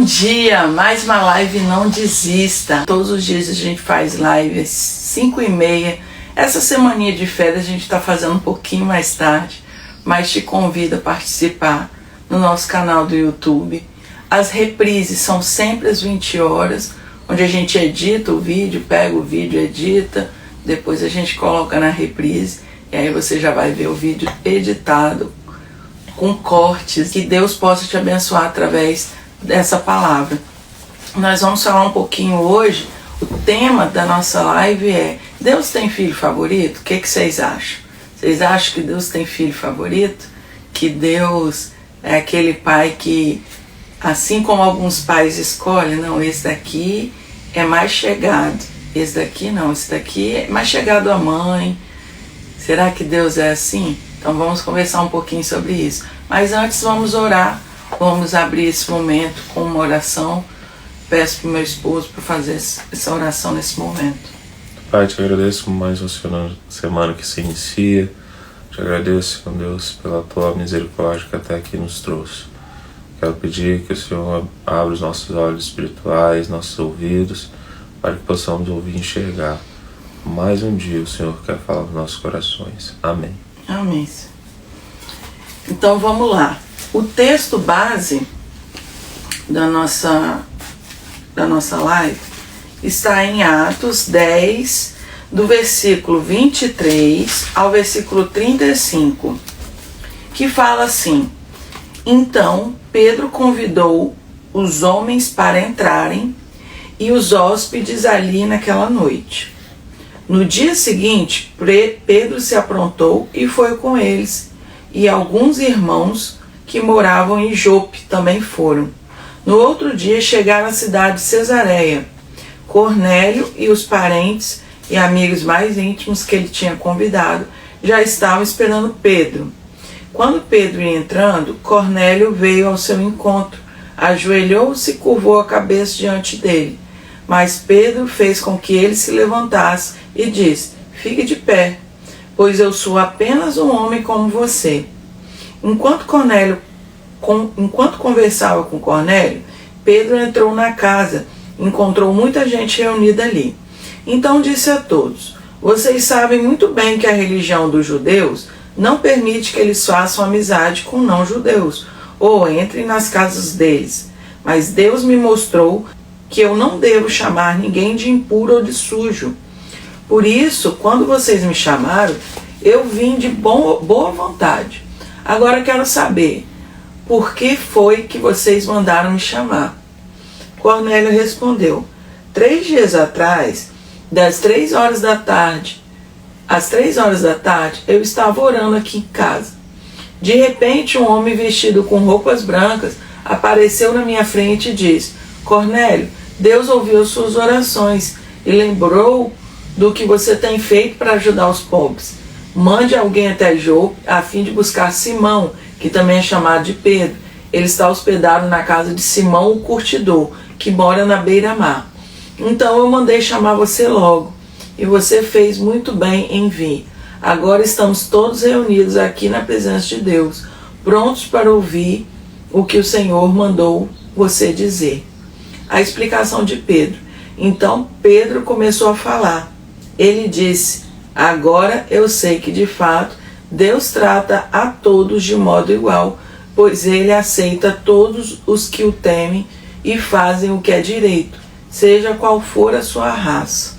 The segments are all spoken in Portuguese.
dia, mais uma live, não desista. Todos os dias a gente faz live às 5h30. Essa semaninha de férias a gente está fazendo um pouquinho mais tarde, mas te convido a participar no nosso canal do YouTube. As reprises são sempre às 20 horas, onde a gente edita o vídeo, pega o vídeo, edita, depois a gente coloca na reprise, e aí você já vai ver o vídeo editado, com cortes. Que Deus possa te abençoar através dessa palavra. Nós vamos falar um pouquinho hoje. O tema da nossa live é: Deus tem filho favorito? O que vocês acham? Vocês acham que Deus tem filho favorito? Que Deus é aquele pai que, assim como alguns pais escolhem, não, esse daqui é mais chegado, esse daqui não, esse daqui é mais chegado à mãe. Será que Deus é assim? Então vamos conversar um pouquinho sobre isso. Mas antes vamos orar, vamos abrir esse momento com uma oração. Peço para o meu esposo para fazer essa oração nesse momento. Pai, te agradeço por mais uma semana que se inicia. Te agradeço, meu Deus, pela tua misericórdia que até aqui nos trouxe. Quero pedir que o Senhor abra os nossos olhos espirituais, nossos ouvidos, para que possamos ouvir e enxergar. Mais um dia o Senhor quer falar nos nossos corações. Amém. Amém. Então vamos lá. O texto base da nossa live está em Atos 10, do versículo 23 ao versículo 35, que fala assim: Então Pedro convidou os homens para entrarem e os hóspedes ali naquela noite. No dia seguinte, Pedro se aprontou e foi com eles, e alguns irmãos que moravam em Jope também foram. No outro dia chegaram à cidade de Cesareia. Cornélio e os parentes e amigos mais íntimos que ele tinha convidado já estavam esperando Pedro. Quando Pedro ia entrando, Cornélio veio ao seu encontro, ajoelhou-se e curvou a cabeça diante dele. Mas Pedro fez com que ele se levantasse e disse: Fique de pé, pois eu sou apenas um homem como você. Enquanto conversava com Cornélio, Pedro entrou na casa, encontrou muita gente reunida ali. Então disse a todos: Vocês sabem muito bem que a religião dos judeus não permite que eles façam amizade com não-judeus ou entrem nas casas deles. Mas Deus me mostrou que eu não devo chamar ninguém de impuro ou de sujo. Por isso, quando vocês me chamaram, eu vim de boa vontade. Agora quero saber, por que foi que vocês mandaram me chamar? Cornélio respondeu: 3 dias atrás, das 3 horas da tarde, às 3 horas da tarde, eu estava orando aqui em casa. De repente, um homem vestido com roupas brancas apareceu na minha frente e disse: Cornélio, Deus ouviu suas orações e lembrou do que você tem feito para ajudar os pobres. Mande alguém até Jope a fim de buscar Simão, que também é chamado de Pedro. Ele está hospedado na casa de Simão, o curtidor, que mora na beira-mar. Então eu mandei chamar você logo, e você fez muito bem em vir. Agora estamos todos reunidos aqui na presença de Deus, prontos para ouvir o que o Senhor mandou você dizer. A explicação de Pedro. Então Pedro começou a falar. Ele disse: Agora eu sei que de fato Deus trata a todos de modo igual, pois ele aceita todos os que o temem e fazem o que é direito, seja qual for a sua raça.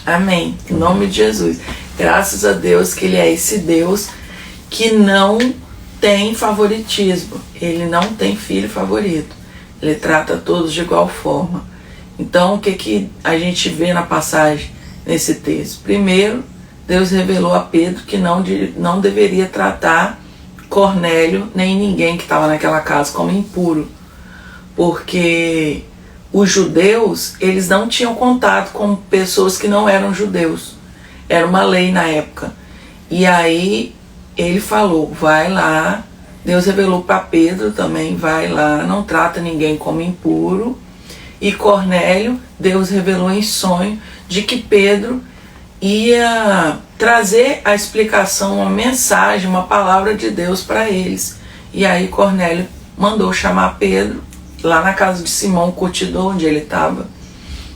Amém. Em nome de Jesus. Graças a Deus que ele é esse Deus que não tem favoritismo. Ele não tem filho favorito. Ele trata todos de igual forma. Então, o que a gente vê na passagem, nesse texto? Primeiro, Deus revelou a Pedro que não deveria tratar Cornélio nem ninguém que estava naquela casa como impuro. Porque os judeus, eles não tinham contato com pessoas que não eram judeus. Era uma lei na época. E aí ele falou: vai lá. Deus revelou para Pedro também: vai lá, não trata ninguém como impuro. E Cornélio, Deus revelou em sonho de que Pedro ia trazer a explicação, uma mensagem, uma palavra de Deus para eles. E aí Cornélio mandou chamar Pedro lá na casa de Simão, curtidor, onde ele estava.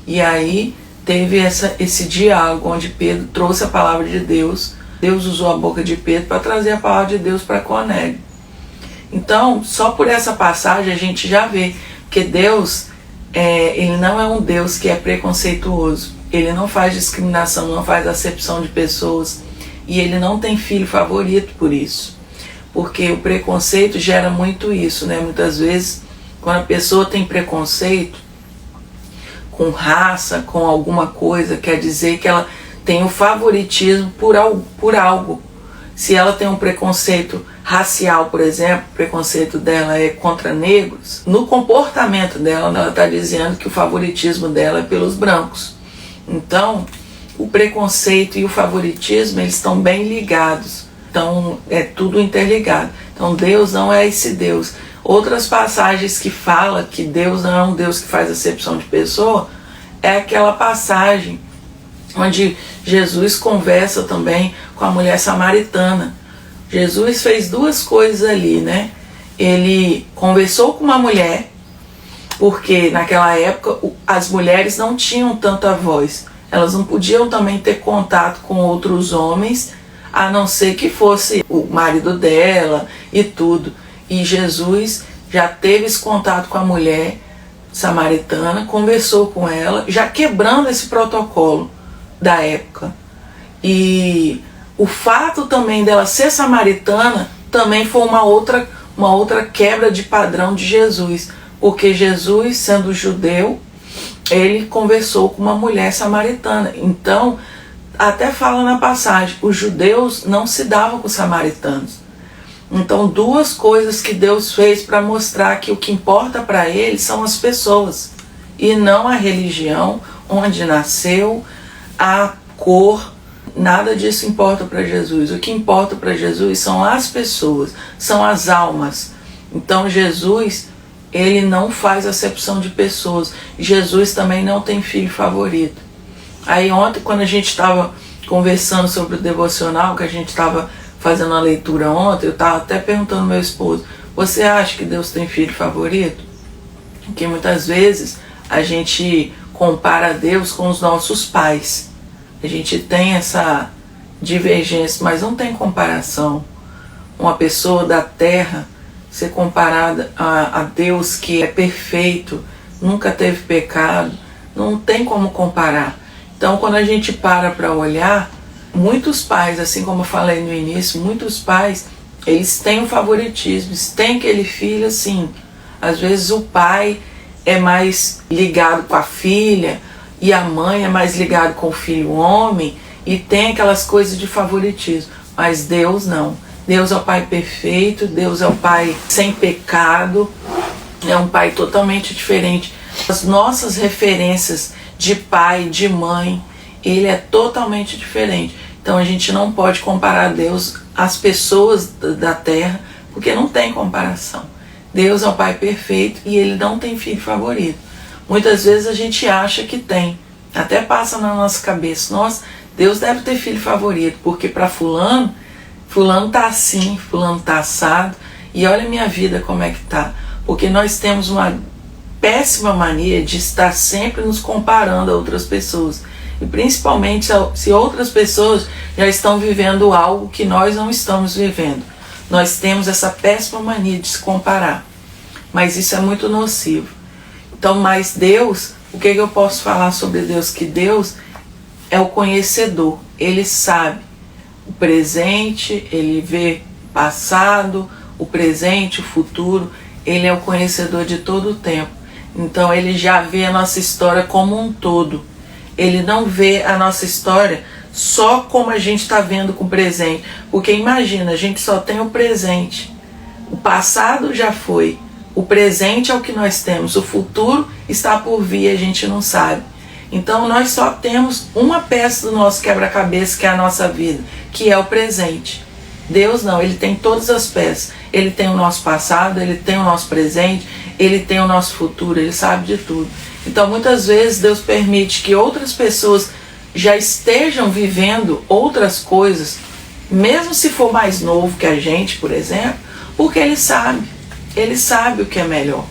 E aí teve esse diálogo onde Pedro trouxe a palavra de Deus. Deus usou a boca de Pedro para trazer a palavra de Deus para Cornélio. Então, só por essa passagem a gente já vê que Deus, ele não é um Deus que é preconceituoso. Ele não faz discriminação, não faz acepção de pessoas. E ele não tem filho favorito por isso. Porque o preconceito gera muito isso, né? Muitas vezes, quando a pessoa tem preconceito com raça, com alguma coisa, quer dizer que ela tem um favoritismo por algo. Se ela tem um preconceito racial, por exemplo, o preconceito dela é contra negros, no comportamento dela, ela está dizendo que o favoritismo dela é pelos brancos. Então, o preconceito e o favoritismo, eles estão bem ligados. Então, é tudo interligado. Então, Deus não é esse Deus. Outras passagens que falam que Deus não é um Deus que faz acepção de pessoa, é aquela passagem onde Jesus conversa também com a mulher samaritana. Jesus fez duas coisas ali, né? Ele conversou com uma mulher, porque naquela época as mulheres não tinham tanta voz. Elas não podiam também ter contato com outros homens, a não ser que fosse o marido dela e tudo. E Jesus já teve esse contato com a mulher samaritana, conversou com ela, já quebrando esse protocolo da época. E o fato também dela ser samaritana também foi uma outra quebra de padrão de Jesus, porque Jesus, sendo judeu, ele conversou com uma mulher samaritana. Então, até fala na passagem, os judeus não se davam com os samaritanos. Então, duas coisas que Deus fez para mostrar que o que importa para ele são as pessoas, e não a religião, onde nasceu, a cor, nada disso importa para Jesus. O que importa para Jesus são as pessoas, são as almas. Então, Jesus, ele não faz acepção de pessoas. Jesus também não tem filho favorito. Aí ontem, quando a gente estava conversando sobre o devocional, que a gente estava fazendo a leitura ontem, eu estava até perguntando ao meu esposo, você acha que Deus tem filho favorito? Porque muitas vezes a gente compara Deus com os nossos pais. A gente tem essa divergência, mas não tem comparação. Uma pessoa da terra ser comparada a Deus que é perfeito, nunca teve pecado, não tem como comparar. Então, quando a gente para olhar, muitos pais, assim como eu falei no início, muitos pais, eles têm um favoritismo, eles têm aquele filho assim. Às vezes o pai é mais ligado com a filha e a mãe é mais ligado com o filho homem e tem aquelas coisas de favoritismo. Mas Deus não. Deus é o Pai perfeito, Deus é o Pai sem pecado, é um Pai totalmente diferente. As nossas referências de pai, de mãe, ele é totalmente diferente. Então a gente não pode comparar Deus às pessoas da terra, porque não tem comparação. Deus é o Pai perfeito e ele não tem filho favorito. Muitas vezes a gente acha que tem, até passa na nossa cabeça, nossa, Deus deve ter filho favorito, porque para fulano tá assim, fulano tá assado, e olha a minha vida como é que tá. Porque nós temos uma péssima mania de estar sempre nos comparando a outras pessoas. E principalmente se outras pessoas já estão vivendo algo que nós não estamos vivendo. Nós temos essa péssima mania de se comparar. Mas isso é muito nocivo. Então, mas Deus, o que eu posso falar sobre Deus? Que Deus é o conhecedor. Ele sabe o presente, ele vê o passado, o presente, o futuro. Ele é o conhecedor de todo o tempo. Então ele já vê a nossa história como um todo. Ele não vê a nossa história só como a gente está vendo com o presente. Porque imagina, a gente só tem o presente. O passado já foi. O presente é o que nós temos. O futuro está por vir, a gente não sabe. Então nós só temos uma peça do nosso quebra-cabeça, que é a nossa vida, que é o presente. Deus não, ele tem todas as peças. Ele tem o nosso passado, ele tem o nosso presente, ele tem o nosso futuro, ele sabe de tudo. Então muitas vezes Deus permite que outras pessoas já estejam vivendo outras coisas, mesmo se for mais novo que a gente, por exemplo, porque ele sabe o que é melhor.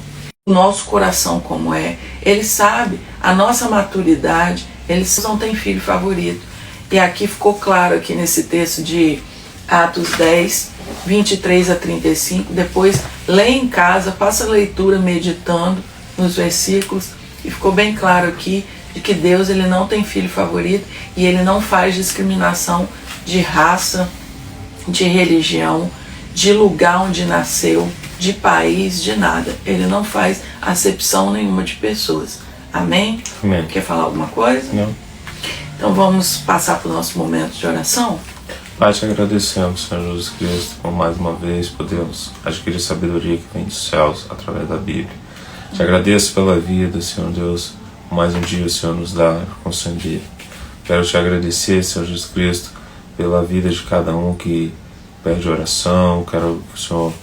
nosso coração como é, Ele sabe a nossa maturidade, Ele não tem filho favorito. E aqui ficou claro, aqui nesse texto de Atos 10, 23 a 35, depois lê em casa, faça a leitura meditando nos versículos, e ficou bem claro aqui de que Deus, Ele não tem filho favorito e Ele não faz discriminação de raça, de religião, de lugar onde nasceu, de país, de nada. Ele não faz acepção nenhuma de pessoas. Amém? Amém. Quer falar alguma coisa? Não. Então vamos passar para o nosso momento de oração? Pai, te agradecemos, Senhor Jesus Cristo, por mais uma vez podemos adquirir sabedoria que vem dos céus através da Bíblia. Te agradeço pela vida, Senhor Deus, mais um dia o Senhor nos dá conceder. Quero te agradecer, Senhor Jesus Cristo, pela vida de cada um que pede oração. Quero que o Senhor,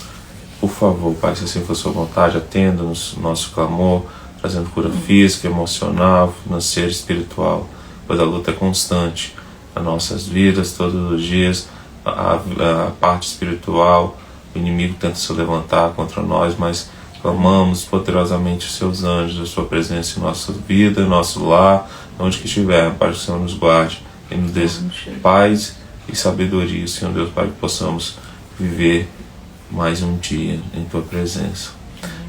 por favor, Pai, se assim for sua vontade, atenda-nos o nosso clamor, trazendo cura física, emocional, financeira, espiritual, pois a luta é constante nas nossas vidas, todos os dias. A parte espiritual, o inimigo tenta se levantar contra nós, mas clamamos poderosamente os seus anjos, a sua presença em nossa vida, em nosso lar, onde que estiver, para que o Senhor nos guarde e nos dê paz e sabedoria, Senhor Deus, para que possamos viver mais um dia em Tua presença.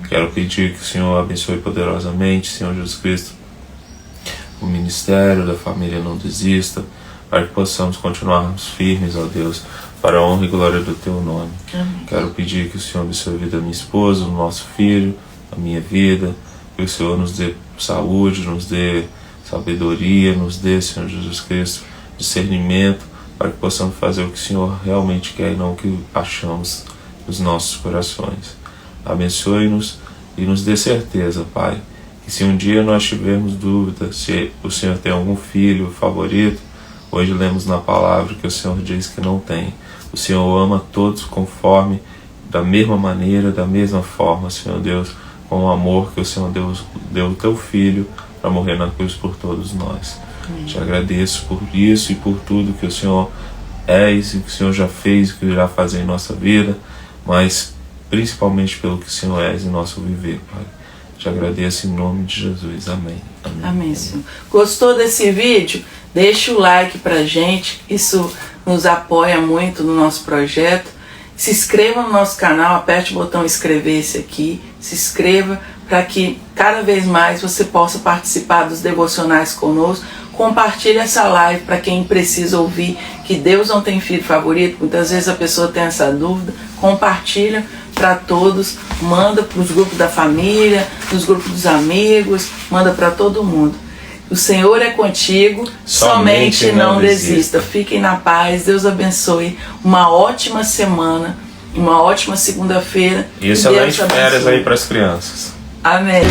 Quero pedir que o Senhor abençoe poderosamente, Senhor Jesus Cristo, o ministério da família Não Desista, para que possamos continuarmos firmes, ó Deus, para a honra e glória do Teu nome. Amém. Quero pedir que o Senhor abençoe a vida da minha esposa, do nosso filho, a minha vida, que o Senhor nos dê saúde, nos dê sabedoria, nos dê, Senhor Jesus Cristo, discernimento, para que possamos fazer o que o Senhor realmente quer e não o que achamos nos nossos corações. Abençoe-nos e nos dê certeza, Pai, que se um dia nós tivermos dúvida se o Senhor tem algum filho favorito, hoje lemos na palavra que o Senhor diz que não tem. O Senhor ama todos conforme, da mesma maneira, da mesma forma, Senhor Deus, com o amor que o Senhor deu o Teu Filho para morrer na cruz por todos nós. Te agradeço por isso e por tudo que o Senhor és e que o Senhor já fez e que irá fazer em nossa vida, mas principalmente pelo que o Senhor és em nosso viver, Pai. Te agradeço em nome de Jesus. Amém. Amém. Amém, Senhor. Gostou desse vídeo? Deixa o like pra gente, isso nos apoia muito no nosso projeto. Se inscreva no nosso canal, aperte o botão inscrever-se aqui, se inscreva para que cada vez mais você possa participar dos devocionais conosco. Compartilhe essa live para quem precisa ouvir que Deus não tem filho favorito. Muitas vezes a pessoa tem essa dúvida. Compartilha para todos, manda para os grupos da família, nos grupos dos amigos, manda para todo mundo. O Senhor é contigo, somente não desista. Fiquem na paz, Deus abençoe. Uma ótima semana, uma ótima segunda-feira. E excelentes férias aí para as crianças. Amém.